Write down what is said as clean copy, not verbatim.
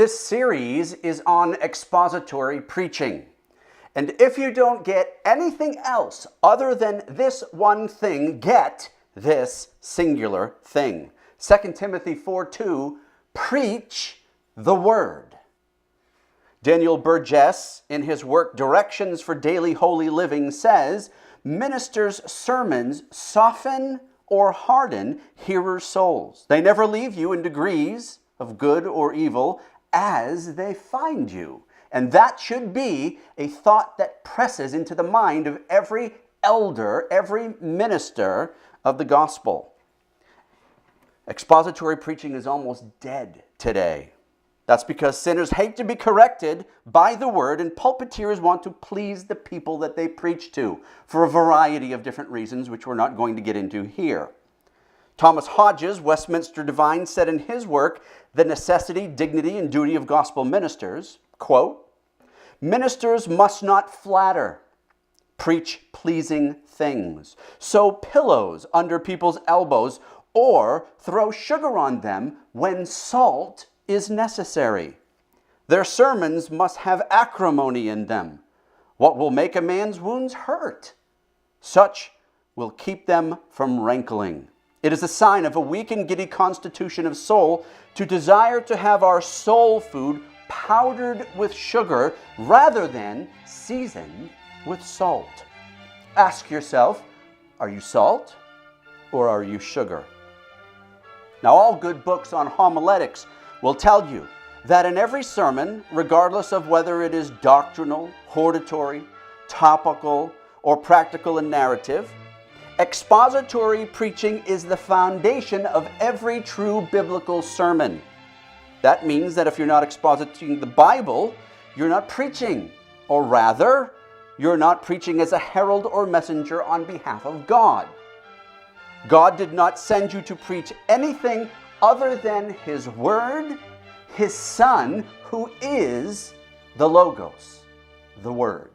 This series is on expository preaching. And if you don't get anything else other than this one thing, get this singular thing. 2 Timothy 4:2, preach the word. Daniel Burgess, in his work Directions for Daily Holy Living, says, ministers' sermons soften or harden hearers' souls. They never leave you in degrees of good or evil as they find you. And that should be a thought that presses into the mind of every elder, every minister of the gospel. Expository preaching is almost dead today. That's because sinners hate to be corrected by the word, and pulpiteers want to please the people that they preach to for a variety of different reasons, which we're not going to get into here. Thomas Hodges, Westminster Divine, said in his work, The Necessity, Dignity, and Duty of Gospel Ministers, quote, ministers must not flatter, preach pleasing things, sew pillows under people's elbows, or throw sugar on them when salt is necessary. Their sermons must have acrimony in them. What will make a man's wounds hurt? Such will keep them from rankling. It is a sign of a weak and giddy constitution of soul to desire to have our soul food powdered with sugar rather than seasoned with salt. Ask yourself, are you salt or are you sugar? Now, all good books on homiletics will tell you that in every sermon, regardless of whether it is doctrinal, hortatory, topical, or practical and narrative, expository preaching is the foundation of every true biblical sermon. That means that if you're not expositing the Bible, you're not preaching, or rather, you're not preaching as a herald or messenger on behalf of God. God did not send you to preach anything other than His Word, His Son, who is the Logos, the Word.